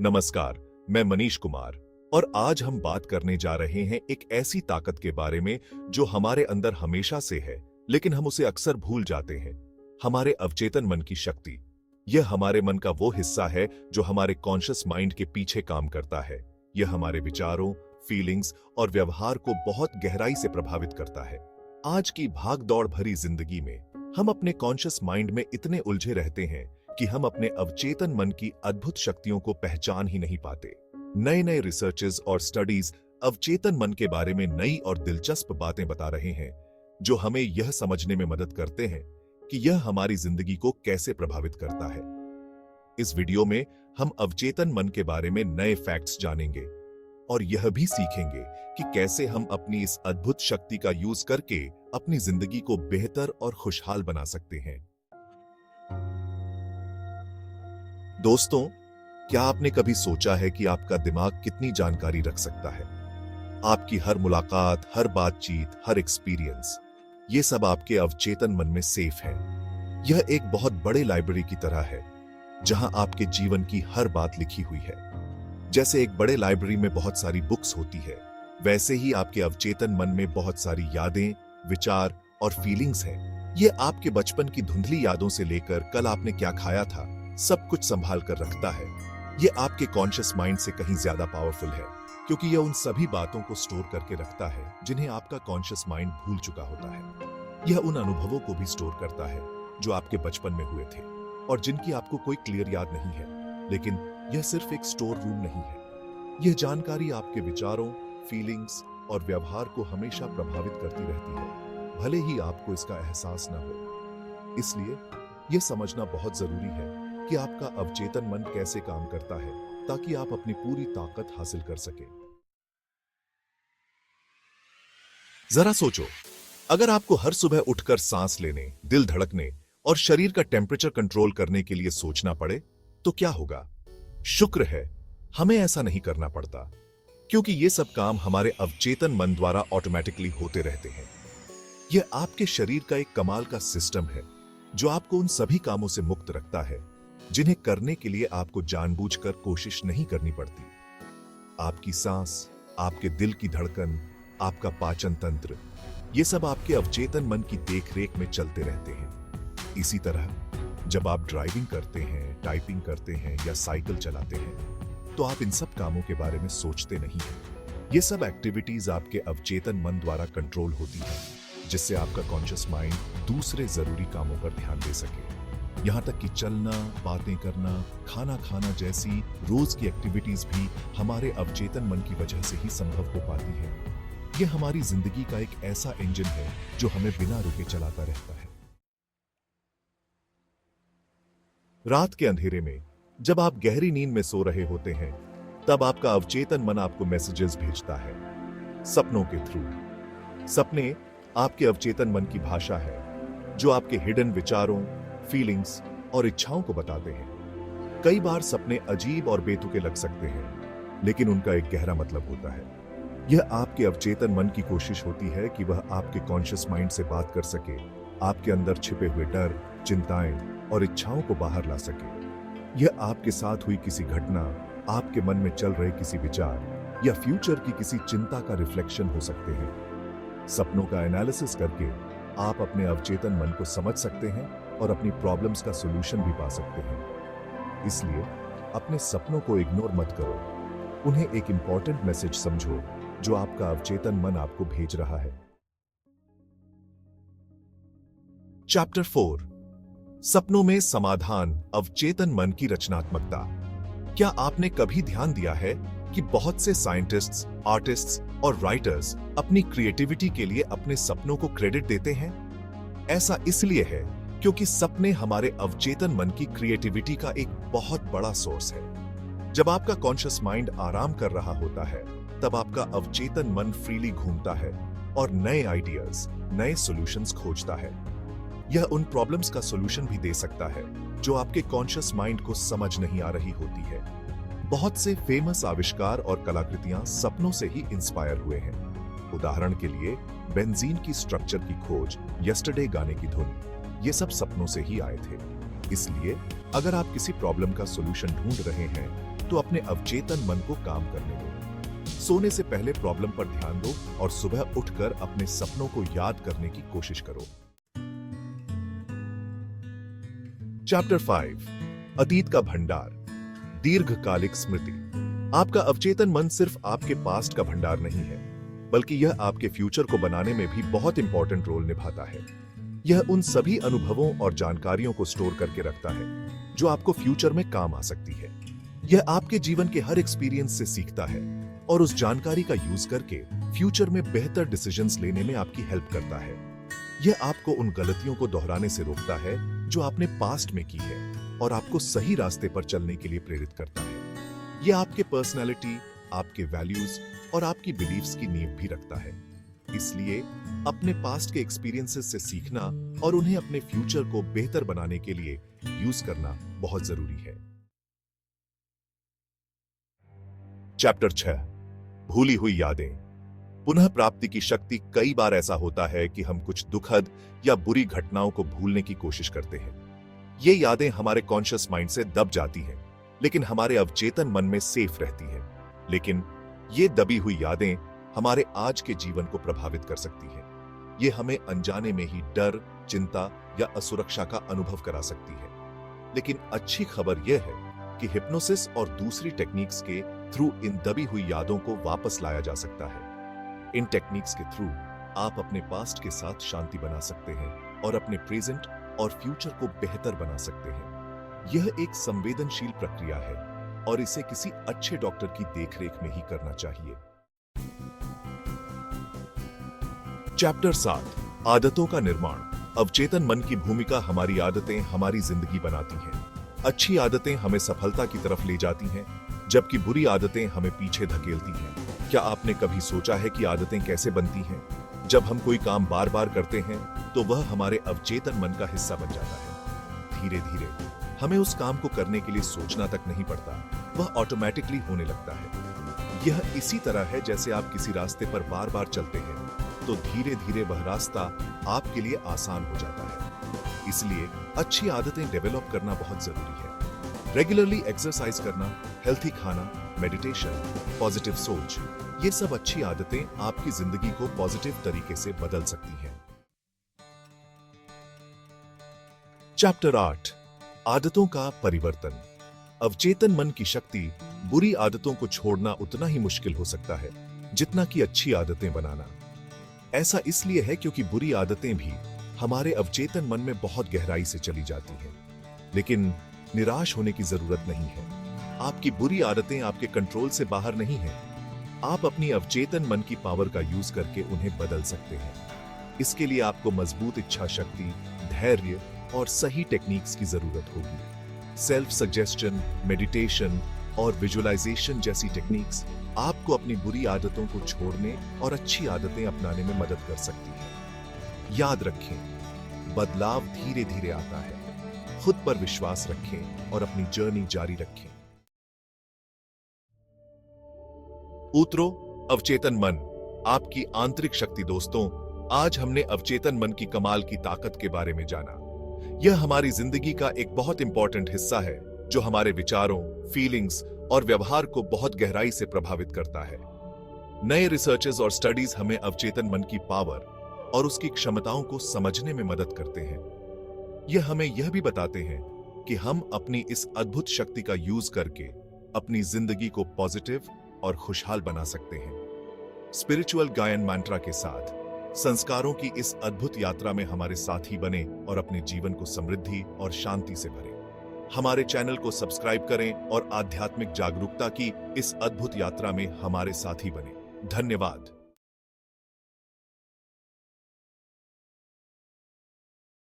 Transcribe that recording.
नमस्कार, मैं मनीष कुमार और आज हम बात करने जा रहे हैं एक ऐसी ताकत के बारे में जो हमारे अंदर हमेशा से है, लेकिन हम उसे अक्सर भूल जाते हैं। हमारे अवचेतन मन की शक्ति। यह हमारे मन का वो हिस्सा है जो हमारे कॉन्शियस माइंड के पीछे काम करता है। यह हमारे विचारों, फीलिंग्स और व्यवहार को बहुत गहराई से प्रभावित करता है। आज की भाग-दौड़ भरी जिंदगी में हम अपने कॉन्शियस माइंड में इतने उलझे रहते हैं कि हम अपने अवचेतन मन की अद्भुत शक्तियों को पहचान ही नहीं पाते। नए नए रिसर्चेस और स्टडीज अवचेतन मन के बारे में नई और दिलचस्प बातें बता रहे हैं, जो हमें यह समझने में मदद करते हैं कि यह हमारी जिंदगी को कैसे प्रभावित करता है। इस वीडियो में हम अवचेतन मन के बारे में नए फैक्ट्स जानेंगे और यह भी सीखेंगे कि कैसे हम अपनी इस अद्भुत शक्ति का यूज करके अपनी जिंदगी को बेहतर और खुशहाल बना सकते हैं। दोस्तों, क्या आपने कभी सोचा है कि आपका दिमाग कितनी जानकारी रख सकता है? आपकी हर मुलाकात, हर बातचीत, हर एक्सपीरियंस, ये सब आपके अवचेतन मन में सेफ है। यह एक बहुत बड़े लाइब्रेरी की तरह है, जहां आपके जीवन की हर बात लिखी हुई है। जैसे एक बड़े लाइब्रेरी में बहुत सारी बुक्स होती है, वैसे ही आपके अवचेतन मन में बहुत सारी यादें, विचार और फीलिंग्स हैं। ये आपके बचपन की धुंधली यादों से लेकर कल आपने क्या खाया था, सब कुछ संभाल कर रखता है। ये आपके कॉन्शियस माइंड से कहीं ज्यादा पावरफुल है, क्योंकि यह उन सभी बातों को स्टोर करके रखता है जिन्हें आपका कॉन्शियस माइंड भूल चुका होता है। यह उन अनुभवों को भी स्टोर करता है जो आपके बचपन में हुए थे और जिनकी आपको कोई क्लियर याद नहीं है। लेकिन यह सिर्फ एक स्टोर रूम नहीं है। यह जानकारी आपके विचारों, फीलिंग्स और व्यवहार को हमेशा प्रभावित करती रहती है, भले ही आपको इसका एहसास न हो। इसलिए यह समझना बहुत जरूरी है कि आपका अवचेतन मन कैसे काम करता है, ताकि आप अपनी पूरी ताकत हासिल कर सकें। जरा सोचो, अगर आपको हर सुबह उठकर सांस लेने, दिल धड़कने और शरीर का टेम्परेचर कंट्रोल करने के लिए सोचना पड़े, तो क्या होगा? शुक्र है हमें ऐसा नहीं करना पड़ता, क्योंकि ये सब काम हमारे अवचेतन मन द्वारा ऑटोमेटिकली होते रहते हैं। यह आपके शरीर का एक कमाल का सिस्टम है, जो आपको उन सभी कामों से मुक्त रखता है जिन्हें करने के लिए आपको जानबूझकर कोशिश नहीं करनी पड़ती। आपकी सांस, आपके दिल की धड़कन, आपका पाचन तंत्र, ये सब आपके अवचेतन मन की देखरेख में चलते रहते हैं। इसी तरह जब आप ड्राइविंग करते हैं, टाइपिंग करते हैं या साइकिल चलाते हैं, तो आप इन सब कामों के बारे में सोचते नहीं हैं। ये सब एक्टिविटीज आपके अवचेतन मन द्वारा कंट्रोल होती है, जिससे आपका कॉन्शियस माइंड दूसरे जरूरी कामों पर ध्यान दे सके। यहाँ तक कि चलना, बातें करना, खाना खाना जैसी रोज की एक्टिविटीज भी हमारे अवचेतन मन की वजह से ही संभव हो पाती है। यह हमारी जिंदगी का एक ऐसा इंजन है जो हमें बिना रुके चलाता रहता है। रात के अंधेरे में जब आप गहरी नींद में सो रहे होते हैं, तब आपका अवचेतन मन आपको मैसेजेस भेजता है, सपनों के थ्रू। सपने आपके अवचेतन मन की भाषा है, जो आपके हिडन विचारों, फीलिंग्स और इच्छाओं को बताते हैं। कई बार सपने अजीब और बेतुके लग सकते हैं, लेकिन उनका एक गहरा मतलब होता है। यह आपके अवचेतन मन की कोशिश होती है कि वह आपके कॉन्शियस माइंड से बात कर सके, आपके अंदर छिपे हुए डर, चिंताएं और इच्छाओं को बाहर ला सके। यह आपके साथ हुई किसी घटना, आपके मन में चल रहे किसी विचार या फ्यूचर की किसी चिंता का रिफ्लेक्शन हो सकते हैं। सपनों का एनालिसिस करके आप अपने अवचेतन मन को समझ सकते हैं और अपनी प्रॉब्लम्स का सॉल्यूशन भी पा सकते हैं। इसलिए अपने सपनों को इग्नोर मत करो, उन्हें एक इंपॉर्टेंट मैसेज समझो जो आपका अवचेतन मन आपको भेज रहा है। चैप्टर 4, सपनों में समाधान, अवचेतन मन की रचनात्मकता। क्या आपने कभी ध्यान दिया है कि बहुत से साइंटिस्ट्स, आर्टिस्ट्स और राइटर्स अपनी क्रिएटिविटी के लिए अपने सपनों को क्रेडिट देते हैं? ऐसा इसलिए है क्योंकि सपने हमारे अवचेतन मन की क्रिएटिविटी का एक बहुत बड़ा सोर्स है। जब आपका कॉन्शियस माइंड आराम कर रहा होता है, तब आपका अवचेतन मन फ्रीली घूमता है और नए आइडियाज, नए सॉल्यूशंस खोजता है। यह उन प्रॉब्लम्स का सॉल्यूशन भी दे सकता है जो आपके कॉन्शियस माइंड को समझ नहीं आ रही होती है। बहुत से फेमस आविष्कार और कलाकृतियां सपनों से ही इंस्पायर हुए हैं। उदाहरण के लिए बेंजीन की स्ट्रक्चर की खोज, यस्टरडे गाने की धुन, ये सब सपनों से ही आए थे। इसलिए अगर आप किसी प्रॉब्लम का सॉल्यूशन ढूंढ रहे हैं, तो अपने अवचेतन मन को काम करने दो। सोने से पहले प्रॉब्लम पर ध्यान दो और सुबह उठकर अपने सपनों को याद करने की कोशिश करो। चैप्टर 5 अतीत का भंडार, दीर्घकालिक स्मृति। आपका अवचेतन मन सिर्फ आपके पास्ट का भंडार नहीं है, बल्कि यह आपके फ्यूचर को बनाने में भी बहुत इंपॉर्टेंट रोल निभाता है। यह उन सभी अनुभवों और जानकारियों को स्टोर करके रखता है जो आपको फ्यूचर में काम आ सकती है। यह आपके जीवन के हर एक्सपीरियंस से सीखता है और उस जानकारी का यूज करके फ्यूचर में बेहतर डिसीजंस लेने में आपकी हेल्प करता है। यह आपको उन गलतियों को दोहराने से रोकता है जो आपने पास्ट में की है और आपको सही रास्ते पर चलने के लिए प्रेरित करता है। यह आपके पर्सनैलिटी, आपके वैल्यूज और आपकी बिलीव्स की नींव भी रखता है। इसलिए अपने पास्ट के एक्सपीरियंसेस से सीखना और उन्हें अपने फ्यूचर को बेहतर बनाने के लिए यूज करना बहुत जरूरी है। चैप्टर 6 भूली हुई यादें। पुनः प्राप्ति की शक्ति। कई बार ऐसा होता है कि हम कुछ दुखद या बुरी घटनाओं को भूलने की कोशिश करते हैं। ये यादें हमारे कॉन्शियस माइंड से दब जाती हैं, लेकिन हमारे अवचेतन मन में सेफ रहती हैं। लेकिन ये दबी हुई यादें हमारे आज के जीवन को प्रभावित कर सकती हैं। ये हमें अनजाने में ही डर, चिंता या असुरक्षा का अनुभव करा सकती है। लेकिन अच्छी खबर यह है कि हिप्नोसिस और दूसरी टेक्निक्स के थ्रू इन दबी हुई यादों को वापस लाया जा सकता है। इन टेक्निक्स के थ्रू आप अपने पास्ट के साथ शांति बना सकते हैं और अपने प्रेजेंट और फ्यूचर को बेहतर बना सकते हैं। यह एक संवेदनशील प्रक्रिया है और इसे किसी अच्छे डॉक्टर की देखरेख में ही करना चाहिए। चैप्टर 7 आदतों का निर्माण। अवचेतन मन की भूमिका। हमारी आदतें हमारी जिंदगी बनाती हैं। अच्छी आदतें हमें सफलता की तरफ ले जाती हैं, जबकि बुरी आदतें हमें पीछे धकेलती हैं। क्या आपने कभी सोचा है कि आदतें कैसे बनती हैं? जब हम कोई काम बार बार करते हैं तो वह हमारे अवचेतन मन का हिस्सा बन जाता है। धीरे धीरे हमें उस काम को करने के लिए सोचना तक नहीं पड़ता, वह ऑटोमेटिकली होने लगता है। यह इसी तरह है जैसे आप किसी रास्ते पर बार बार चलते हैं तो धीरे धीरे वह रास्ता आपके लिए आसान हो जाता है। इसलिए अच्छी आदतें डेवलप करना बहुत जरूरी है। रेगुलरली एक्सरसाइज करना, हेल्थी खाना, मेडिटेशन, पॉजिटिव सोच, ये सब अच्छी आदतें आपकी जिंदगी को पॉजिटिव तरीके से बदल सकती हैं। चैप्टर 8 आदतों का परिवर्तन। अवचेतन मन की शक्ति। बुरी आदतों को छोड़ना उतना ही मुश्किल हो सकता है जितना कि अच्छी आदतें बनाना। ऐसा इसलिए है क्योंकि बुरी आदतें भी हमारे अवचेतन मन में बहुत गहराई से चली जाती हैं। लेकिन निराश होने की जरूरत नहीं है। आपकी बुरी आदतें आपके कंट्रोल से बाहर नहीं हैं। आप अपनी अवचेतन मन की पावर का यूज करके उन्हें बदल सकते हैं। इसके लिए आपको मजबूत इच्छा शक्ति, धैर्य और सही टेक्निक्स की जरूरत होगी। सेल्फ सजेशन, मेडिटेशन और विजुअलाइजेशन जैसी टेक्निक्स आपको अपनी बुरी आदतों को छोड़ने और अच्छी आदतें अपनाने में मदद कर सकती हैं। याद रखें, बदलाव धीरे धीरे आता है। खुद पर विश्वास रखें और अपनी जर्नी जारी रखें। उतरो अवचेतन मन, आपकी आंतरिक शक्ति। दोस्तों, आज हमने अवचेतन मन की कमाल की ताकत के बारे में जाना। यह हमारी जिंदगी का एक बहुत इंपॉर्टेंट हिस्सा है जो हमारे विचारों, फीलिंग्स और व्यवहार को बहुत गहराई से प्रभावित करता है। नए रिसर्चेस और स्टडीज हमें अवचेतन मन की पावर और उसकी क्षमताओं को समझने में मदद करते हैं। यह हमें यह भी बताते हैं कि हम अपनी इस अद्भुत शक्ति का यूज करके अपनी जिंदगी को पॉजिटिव और खुशहाल बना सकते हैं। स्पिरिचुअल गायन मंत्रा के साथ संस्कारों की इस अद्भुत यात्रा में हमारे साथी बने और अपने जीवन को समृद्धि और शांति से भरें। हमारे चैनल को सब्सक्राइब करें और आध्यात्मिक जागरूकता की इस अद्भुत यात्रा में हमारे साथी बने। धन्यवाद।